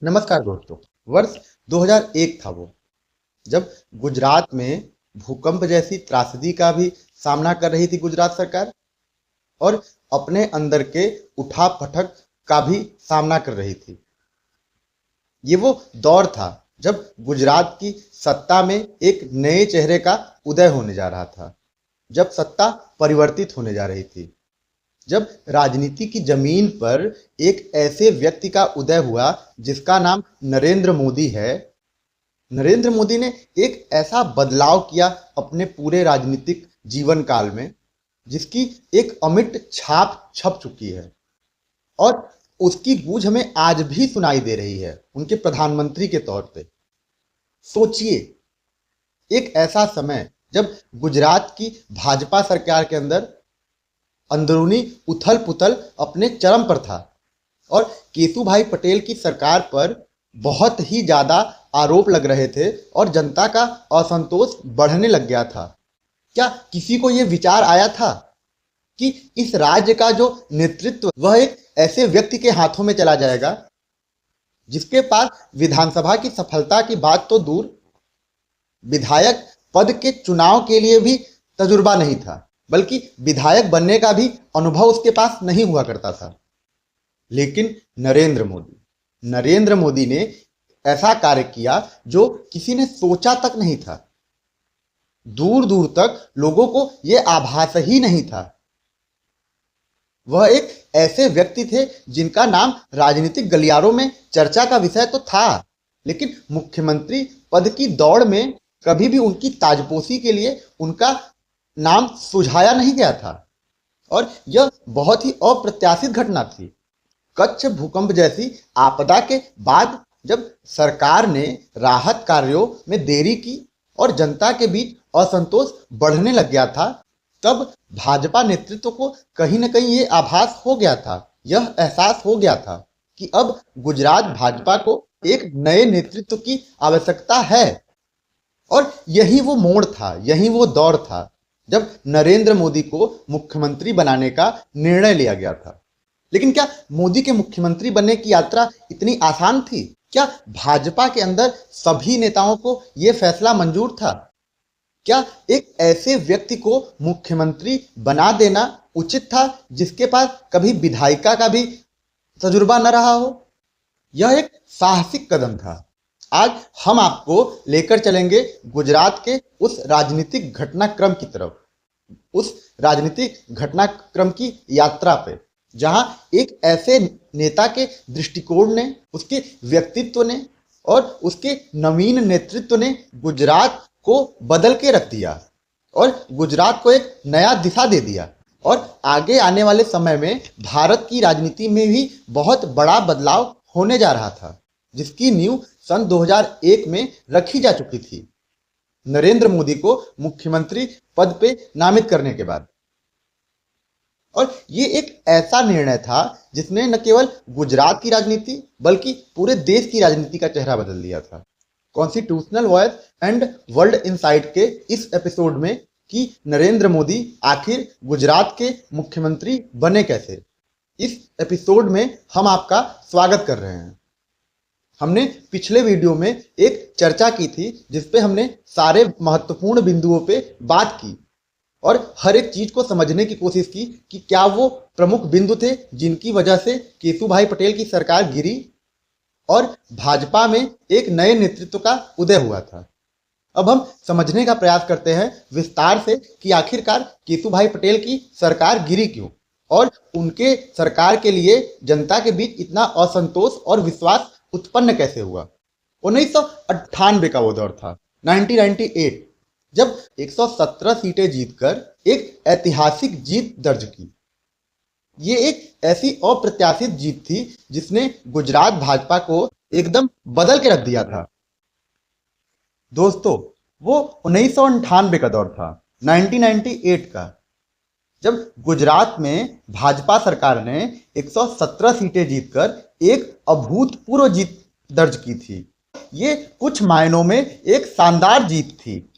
नमस्कार दोस्तों। वर्ष 2001 था वो, जब गुजरात में भूकंप जैसी त्रासदी का भी सामना कर रही थी गुजरात सरकार, और अपने अंदर के उठा-पटक का भी सामना कर रही थी। ये वो दौर था जब गुजरात की सत्ता में एक नए चेहरे का उदय होने जा रहा था, जब सत्ता परिवर्तित होने जा रही थी, जब राजनीति की जमीन पर एक ऐसे व्यक्ति का उदय हुआ जिसका नाम नरेंद्र मोदी है। नरेंद्र मोदी ने एक ऐसा बदलाव किया अपने पूरे राजनीतिक जीवन काल में, जिसकी एक अमिट छाप छप चुकी है, और उसकी गूंज हमें आज भी सुनाई दे रही है उनके प्रधानमंत्री के तौर पे। सोचिए, एक ऐसा समय जब गुजरात की भाजपा सरकार के अंदर अंदरूनी उथल पुथल अपने चरम पर था, और केशुभाई पटेल की सरकार पर बहुत ही ज़्यादा आरोप लग रहे थे और जनता का असंतोष बढ़ने लग गया था। क्या किसी को ये विचार आया था कि इस राज्य का जो नेतृत्व वह एक ऐसे व्यक्ति के हाथों में चला जाएगा जिसके पास विधानसभा की सफलता की बात तो दूर, विधायक पद के चुनाव के लिए भी तजुर्बा नहीं था, बल्कि विधायक बनने का भी अनुभव उसके पास नहीं हुआ करता था। लेकिन नरेंद्र मोदी ने ऐसा कार्य किया जो किसी ने सोचा तक नहीं था। दूर दूर तक लोगों को यह आभास ही नहीं था। वह एक ऐसे व्यक्ति थे जिनका नाम राजनीतिक गलियारों में चर्चा का विषय तो था, लेकिन मुख्यमंत्री पद की दौड़ में कभी भी उनकी ताजपोशी के लिए उनका नाम सुझाया नहीं गया था। और यह बहुत ही अप्रत्याशित घटना थी। कच्छ भूकंप जैसी आपदा के बाद जब सरकार ने राहत कार्यों में देरी की और जनता के बीच असंतोष बढ़ने लग गया था, तब भाजपा नेतृत्व को कहीं न कहीं ये आभास हो गया था, यह एहसास हो गया था कि अब गुजरात भाजपा को एक नए नेतृत्व की आवश्यकता है। और यही वो मोड़ था, यही वो दौर था जब नरेंद्र मोदी को मुख्यमंत्री बनाने का निर्णय लिया गया था। लेकिन क्या मोदी के मुख्यमंत्री बनने की यात्रा इतनी आसान थी? क्या भाजपा के अंदर सभी नेताओं को यह फैसला मंजूर था? क्या एक ऐसे व्यक्ति को मुख्यमंत्री बना देना उचित था जिसके पास कभी विधायिका का भी तजुर्बा न रहा हो? यह एक साहसिक कदम था। आज हम आपको लेकर चलेंगे गुजरात के उस राजनीतिक घटनाक्रम की तरफ, उस राजनीतिक घटनाक्रम की यात्रा पे, जहां एक ऐसे नेता के दृष्टिकोण ने, उसके व्यक्तित्व ने और उसके नवीन नेतृत्व ने गुजरात को बदल के रख दिया और गुजरात को एक नया दिशा दे दिया। और आगे आने वाले समय में भारत की राजनीति में भी बहुत बड़ा बदलाव होने जा रहा था, जिसकी नींव सन 2001 में रखी जा चुकी थी, नरेंद्र मोदी को मुख्यमंत्री पद पे नामित करने के बाद। और ये एक ऐसा निर्णय था जिसने न केवल गुजरात की राजनीति बल्कि पूरे देश की राजनीति का चेहरा बदल दिया था। Constitutional voice and world insight के इस एपिसोड में कि नरेंद्र मोदी आखिर गुजरात के मुख्यमंत्री बने कैसे, इस एपिसोड में हम आपका स्वागत कर रहे हैं। हमने पिछले वीडियो में एक चर्चा की थी जिसपे हमने सारे महत्वपूर्ण बिंदुओं पे बात की और हर एक चीज को समझने की कोशिश की कि क्या वो प्रमुख बिंदु थे जिनकी वजह से केशुभाई पटेल की सरकार गिरी और भाजपा में एक नए नेतृत्व का उदय हुआ था। अब हम समझने का प्रयास करते हैं विस्तार से कि आखिरकार केशुभाई पटेल की सरकार गिरी क्यों और उनके सरकार के लिए जनता के बीच इतना असंतोष और विश्वास उत्पन्न कैसे हुआ। 1998 का वो दौर था, 1998, जब 117 सीटें जीतकर एक ऐतिहासिक जीत दर्ज की। ये एक ऐसी अप्रत्याशित जीत थी जिसने गुजरात भाजपा को एकदम बदल के रख दिया था। दोस्तों, वो 1998 का दौर था, 1998 का, जब गुजरात में भाजपा सरकार ने 117 सीटें जीतकर एक अभूतपूर्व जीत दर्ज की थी। ये कुछ मायनों में एक शानदार जीत थी।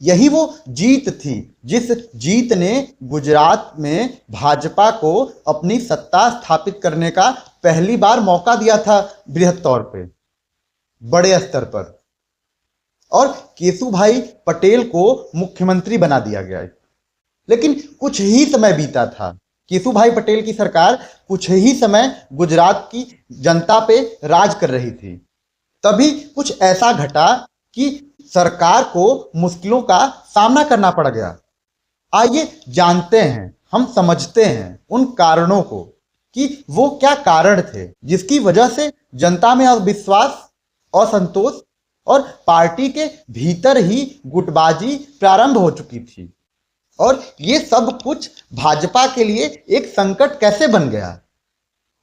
यही वो जीत थी जिस जीत ने गुजरात में भाजपा को अपनी सत्ता स्थापित करने का पहली बार मौका दिया था, बृहद तौर पे, बड़े स्तर पर। और केशुभाई पटेल को मुख्यमंत्री बना दिया गया। लेकिन कुछ ही समय बीता था, केशुभाई पटेल की सरकार कुछ ही समय गुजरात की जनता पे राज कर रही थी। तभी कुछ ऐसा घटा कि सरकार को मुश्किलों का सामना करना पड़ गया। आइए जानते हैं, हम समझते हैं उन कारणों को कि वो क्या कारण थे जिसकी वजह से जनता में अविश्वास, असंतोष और पार्टी के भीतर ही गुटबाजी प्रारंभ हो चुकी थी। और ये सब कुछ भाजपा के लिए एक संकट कैसे बन गया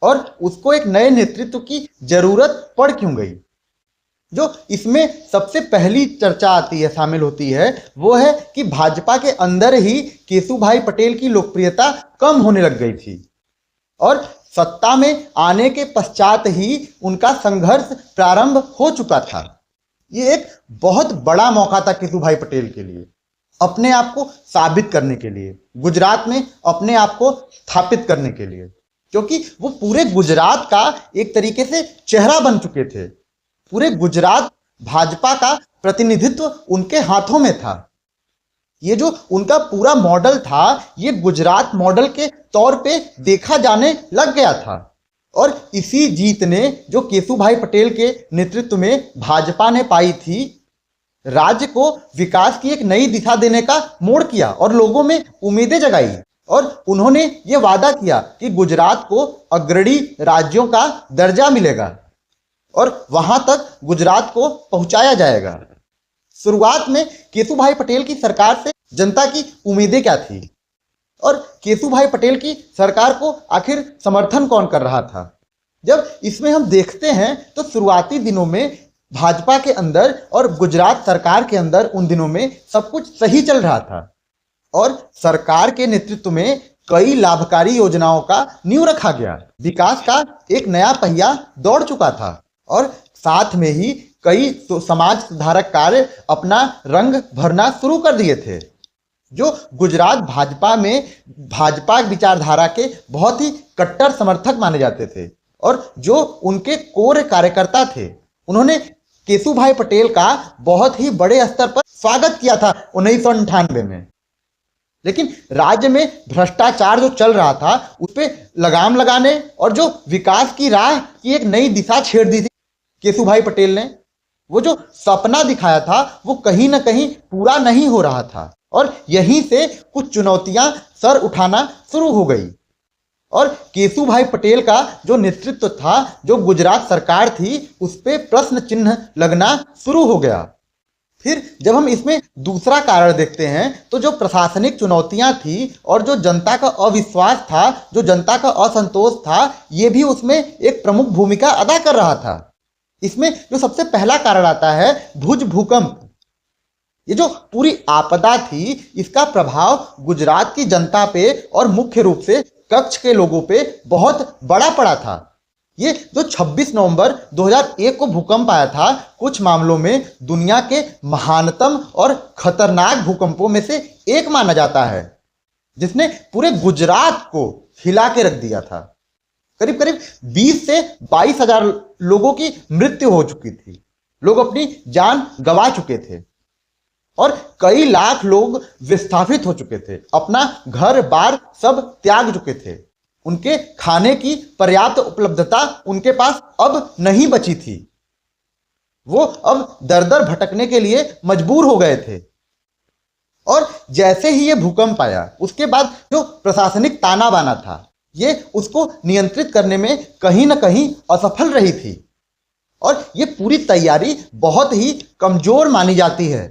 और उसको एक नए नेतृत्व की जरूरत पड़ क्यों गई। जो इसमें सबसे पहली चर्चा आती है, शामिल होती है, वो है कि भाजपा के अंदर ही केशुभाई पटेल की लोकप्रियता कम होने लग गई थी और सत्ता में आने के पश्चात ही उनका संघर्ष प्रारंभ हो चुका था। ये एक बहुत बड़ा मौका था केशुभाई पटेल के लिए, अपने आप को साबित करने के लिए, गुजरात में अपने आप को स्थापित करने के लिए, क्योंकि वो पूरे गुजरात का एक तरीके से चेहरा बन चुके थे। पूरे गुजरात भाजपा का प्रतिनिधित्व उनके हाथों में था। ये जो उनका पूरा मॉडल था, ये गुजरात मॉडल के तौर पे देखा जाने लग गया था। और इसी जीत ने, जो केशुभाई पटेल के नेतृत्व में भाजपा ने पाई थी, राज्य को विकास की एक नई दिशा देने का मोड़ किया और लोगों में उम्मीदें जगाई। और उन्होंने ये वादा किया कि गुजरात को अग्रणी राज्यों का दर्जा मिलेगा और वहां तक गुजरात को पहुंचाया जाएगा। शुरुआत में केशुभाई पटेल की सरकार से जनता की उम्मीदें क्या थी और केशुभाई पटेल की सरकार को आखिर समर्थन कौन कर रहा था। जब इसमें हम देखते हैं तो शुरुआती दिनों में भाजपा के अंदर और गुजरात सरकार के अंदर उन दिनों में सब कुछ सही चल रहा था और सरकार के नेतृत्व में कई लाभकारी योजनाओं का नींव रखा गया। विकास का एक नया पहिया दौड़ चुका था और साथ में ही कई समाज सुधारक कार्य अपना रंग भरना शुरू कर दिए थे, जो गुजरात भाजपा में भाजपा विचारधारा के बहुत ही कट्टर समर्थक माने जाते थे और जो उनके कोर कार्यकर्ता थे। उन्होंने केशुभाई पटेल का बहुत ही बड़े स्तर पर स्वागत किया था 1998 में। लेकिन राज्य में भ्रष्टाचार जो चल रहा था उस पर लगाम लगाने और जो विकास की राह की एक नई दिशा छेड़ दी थी केशुभाई पटेल ने, वो जो सपना दिखाया था वो कहीं ना कहीं पूरा नहीं हो रहा था और यहीं से कुछ चुनौतियां सर उठाना शुरू हो गई। और केशुभाई पटेल का जो नेतृत्व था, जो गुजरात सरकार थी, उस पर प्रश्न चिन्ह लगना शुरू हो गया। फिर जब हम इसमें दूसरा कारण देखते हैं तो जो प्रशासनिक चुनौतियां थी और जो जनता का अविश्वास था, जो जनता का असंतोष था, ये भी उसमें एक प्रमुख भूमिका अदा कर रहा था। इसमें जो सबसे पहला कारण आता है भुज भूकंप। ये जो पूरी आपदा थी, इसका प्रभाव गुजरात की जनता पे और मुख्य रूप से कच्छ के लोगों पे बहुत बड़ा पड़ा था। ये जो 26 नवंबर 2001 को भूकंप आया था, कुछ मामलों में दुनिया के महानतम और खतरनाक भूकंपों में से एक माना जाता है, जिसने पूरे गुजरात को हिला के रख दिया था। करीब करीब 20 से 22 हजार लोगों की मृत्यु हो चुकी थी, लोग अपनी जान गंवा चुके थे और कई लाख लोग विस्थापित हो चुके थे, अपना घर बार सब त्याग चुके थे। उनके खाने की पर्याप्त उपलब्धता उनके पास अब नहीं बची थी। वो अब दर दर भटकने के लिए मजबूर हो गए थे। और जैसे ही ये भूकंप आया, उसके बाद जो प्रशासनिक ताना बाना था, ये उसको नियंत्रित करने में कहीं ना कहीं असफल रही थी और ये पूरी तैयारी बहुत ही कमजोर मानी जाती है।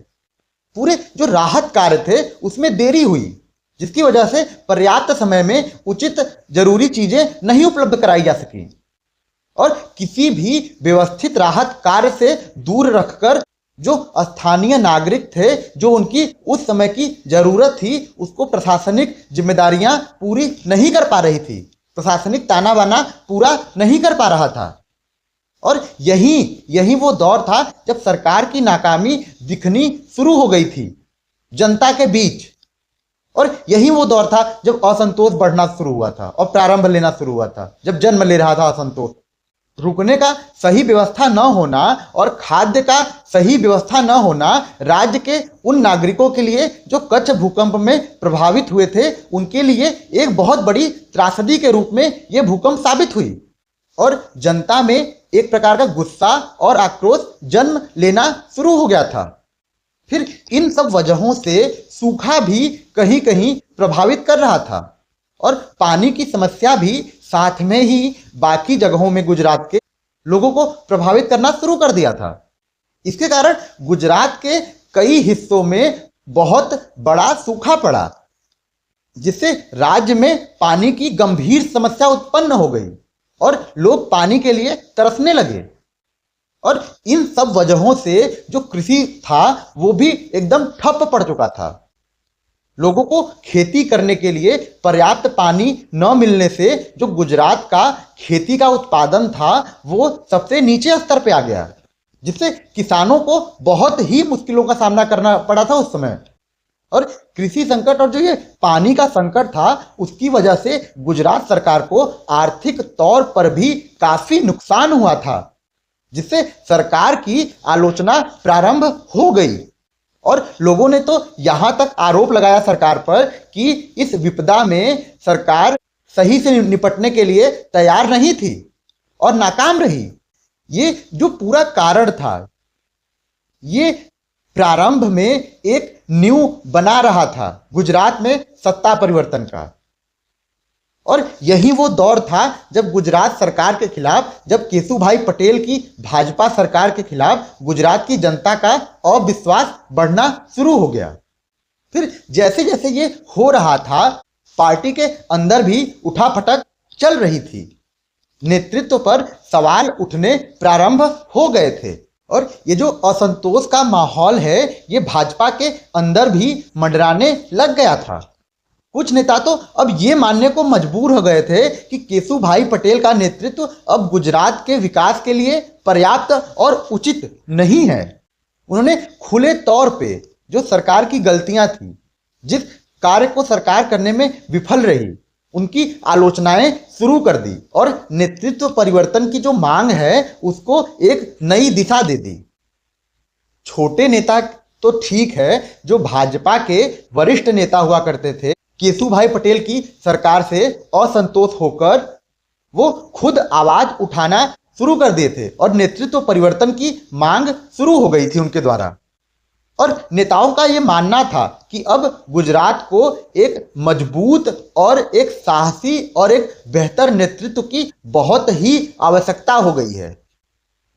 पूरे जो राहत कार्य थे उसमें देरी हुई, जिसकी वजह से पर्याप्त समय में उचित जरूरी चीजें नहीं उपलब्ध कराई जा सकी और किसी भी व्यवस्थित राहत कार्य से दूर रखकर जो स्थानीय नागरिक थे, जो उनकी उस समय की जरूरत थी, उसको प्रशासनिक जिम्मेदारियां पूरी नहीं कर पा रही थी, प्रशासनिक ताना बाना पूरा नहीं कर पा रहा था। और यही वो दौर था जब सरकार की नाकामी दिखनी शुरू हो गई थी जनता के बीच। और यही वो दौर था जब असंतोष बढ़ना शुरू हुआ था और प्रारंभ लेना शुरू हुआ था, जब जन्म ले रहा था असंतोष। रुकने का सही व्यवस्था न होना और खाद्य का सही व्यवस्था न होना राज्य के उन नागरिकों के लिए जो कच्छ भूकंप में प्रभावित हुए थे, उनके लिए एक बहुत बड़ी त्रासदी के रूप में यह भूकंप साबित हुई। और जनता में एक प्रकार का गुस्सा और आक्रोश जन्म लेना शुरू हो गया था। फिर इन सब वजहों से सूखा भी कहीं कहीं प्रभावित कर रहा था और पानी की समस्या भी साथ में ही बाकी जगहों में गुजरात के लोगों को प्रभावित करना शुरू कर दिया था। इसके कारण गुजरात के कई हिस्सों में बहुत बड़ा सूखा पड़ा, जिससे राज्य में पानी की गंभीर समस्या उत्पन्न हो गई और लोग पानी के लिए तरसने लगे। और इन सब वजहों से जो कृषि था वो भी एकदम ठप पड़ चुका था। लोगों को खेती करने के लिए पर्याप्त पानी न मिलने से जो गुजरात का खेती का उत्पादन था वो सबसे नीचे स्तर पे आ गया, जिससे किसानों को बहुत ही मुश्किलों का सामना करना पड़ा था उस समय। और कृषि संकट और जो ये पानी का संकट था उसकी वजह से गुजरात सरकार को आर्थिक तौर पर भी काफी नुकसान हुआ था, जिससे सरकार की आलोचना प्रारंभ हो गई। और लोगों ने तो यहां तक आरोप लगाया सरकार पर कि इस विपदा में सरकार सही से निपटने के लिए तैयार नहीं थी और नाकाम रही। ये जो पूरा कारण था, ये प्रारंभ में एक नींव बना रहा था गुजरात में सत्ता परिवर्तन का। और यही वो दौर था जब गुजरात सरकार के खिलाफ, जब केशुभाई पटेल की भाजपा सरकार के खिलाफ गुजरात की जनता का अविश्वास बढ़ना शुरू हो गया। फिर जैसे जैसे ये हो रहा था, पार्टी के अंदर भी उठापटक चल रही थी, नेतृत्व पर सवाल उठने प्रारंभ हो गए थे। और ये जो असंतोष का माहौल है ये भाजपा के अंदर भी मंडराने लग गया था। कुछ नेता तो अब ये मानने को मजबूर हो गए थे कि केशुभाई पटेल का नेतृत्व अब गुजरात के विकास के लिए पर्याप्त और उचित नहीं है। उन्होंने खुले तौर पे जो सरकार की गलतियां थी, जिस कार्य को सरकार करने में विफल रही, उनकी आलोचनाएं शुरू कर दी और नेतृत्व परिवर्तन की जो मांग है उसको एक नई दिशा दे दी। छोटे नेता तो ठीक है, जो भाजपा के वरिष्ठ नेता हुआ करते थे, केशुभाई पटेल की सरकार से असंतोष होकर वो खुद आवाज उठाना शुरू कर दिए थे और नेतृत्व परिवर्तन की मांग शुरू हो गई थी उनके द्वारा। और नेताओं का ये मानना था कि अब गुजरात को एक मजबूत और एक साहसी और एक बेहतर नेतृत्व की बहुत ही आवश्यकता हो गई है।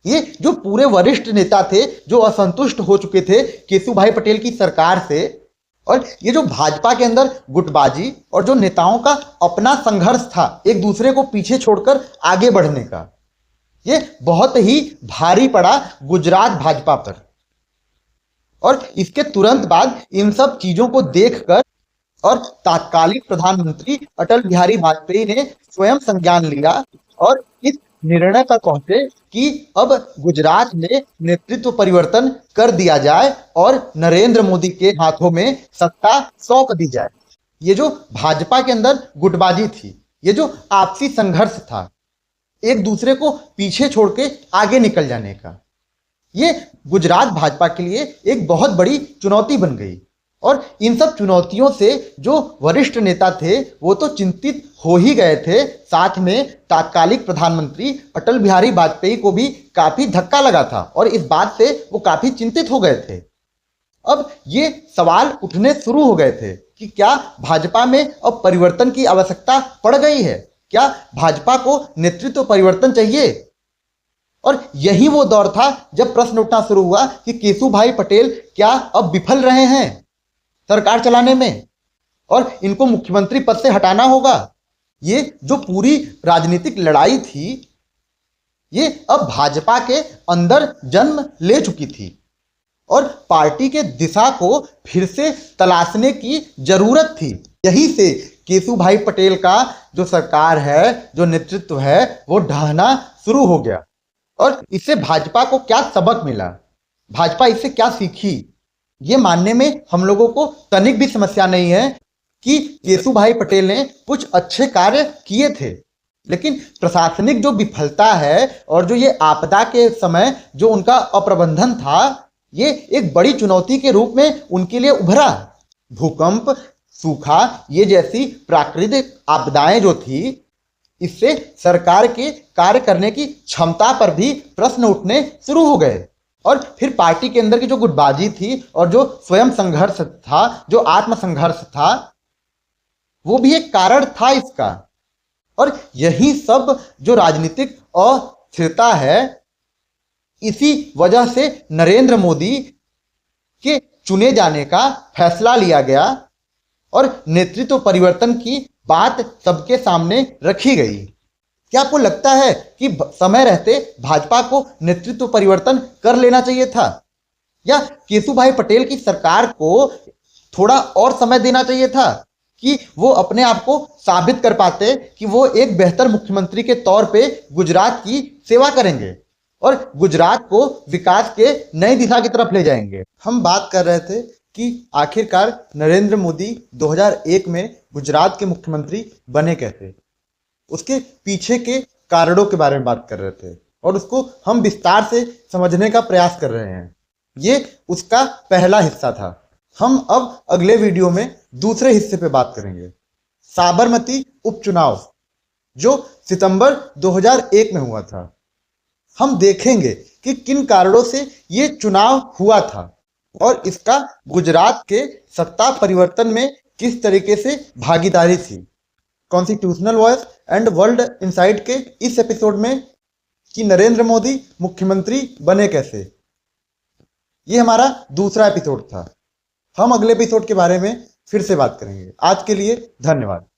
ये जो पूरे वरिष्ठ नेता थे जो असंतुष्ट हो चुके थे केशुभाई पटेल की सरकार से, और ये जो भाजपा के अंदर गुटबाजी और जो नेताओं का अपना संघर्ष था एक दूसरे को पीछे छोड़कर आगे बढ़ने का, ये बहुत ही भारी पड़ा गुजरात भाजपा पर। और इसके तुरंत बाद इन सब चीजों को देखकर और तात्कालिक प्रधानमंत्री अटल बिहारी वाजपेयी ने स्वयं संज्ञान लिया और इस निर्णय पर पहुंचे कि अब गुजरात में नेतृत्व परिवर्तन कर दिया जाए और नरेंद्र मोदी के हाथों में सत्ता सौंप दी जाए। ये जो भाजपा के अंदर गुटबाजी थी, ये जो आपसी संघर्ष था, एक दूसरे को पीछे छोड़ के आगे निकल जाने का, ये गुजरात भाजपा के लिए एक बहुत बड़ी चुनौती बन गई। और इन सब चुनौतियों से जो वरिष्ठ नेता थे वो तो चिंतित हो ही गए थे, साथ में तात्कालिक प्रधानमंत्री अटल बिहारी वाजपेयी को भी काफी धक्का लगा था और इस बात से वो काफी चिंतित हो गए थे। अब ये सवाल उठने शुरू हो गए थे कि क्या भाजपा में अब परिवर्तन की आवश्यकता पड़ गई है, क्या भाजपा को नेतृत्व परिवर्तन चाहिए। और यही वो दौर था जब प्रश्न उठना शुरू हुआ कि केशुभाई पटेल क्या अब विफल रहे हैं सरकार चलाने में और इनको मुख्यमंत्री पद से हटाना होगा। ये जो पूरी राजनीतिक लड़ाई थी ये अब भाजपा के अंदर जन्म ले चुकी थी और पार्टी के दिशा को फिर से तलाशने की जरूरत थी। यही से केशुभाई पटेल का जो सरकार है, जो नेतृत्व है, वो ढहना शुरू हो गया। और इससे भाजपा को क्या सबक मिला, भाजपा इससे क्या सीखी, ये मानने में हम लोगों को तनिक भी समस्या नहीं है कि केशुभाई पटेल ने कुछ अच्छे कार्य किए थे, लेकिन प्रशासनिक जो विफलता है और जो ये आपदा के समय जो उनका अप्रबंधन था, ये एक बड़ी चुनौती के रूप में उनके लिए उभरा। भूकंप, सूखा, ये जैसी प्राकृतिक आपदाएं जो थी, इससे सरकार के कार्य करने की क्षमता पर भी प्रश्न उठने शुरू हो गए। और फिर पार्टी के अंदर की जो गुटबाजी थी और जो स्वयं संघर्ष था, जो आत्मसंघर्ष था, वो भी एक कारण था इसका। और यही सब जो राजनीतिक अस्थिरता है, इसी वजह से नरेंद्र मोदी के चुने जाने का फैसला लिया गया और नेतृत्व परिवर्तन की बात सबके सामने रखी गई। क्या आपको लगता है कि समय रहते भाजपा को नेतृत्व परिवर्तन कर लेना चाहिए था, या केशुभाई पटेल की सरकार को थोड़ा और समय देना चाहिए था कि वो अपने आप को साबित कर पाते कि वो एक बेहतर मुख्यमंत्री के तौर पे गुजरात की सेवा करेंगे और गुजरात को विकास के नई दिशा की तरफ ले जाएंगे। हम बात कर रहे थे कि आखिरकार नरेंद्र मोदी 2001 में गुजरात के मुख्यमंत्री बने कैसे, उसके पीछे के कारणों के बारे में बात कर रहे थे और उसको हम विस्तार से समझने का प्रयास कर रहे हैं। ये उसका पहला हिस्सा था। हम अब अगले वीडियो में दूसरे हिस्से पे बात करेंगे, साबरमती उपचुनाव जो सितंबर 2001 में हुआ था। हम देखेंगे कि किन कारणों से ये चुनाव हुआ था और इसका गुजरात के सत्ता परिवर्तन में किस तरीके से भागीदारी थी। Constitutional voice and world insight के इस एपिसोड में कि नरेंद्र मोदी मुख्यमंत्री बने कैसे, ये हमारा दूसरा एपिसोड था। हम अगले एपिसोड के बारे में फिर से बात करेंगे। आज के लिए धन्यवाद।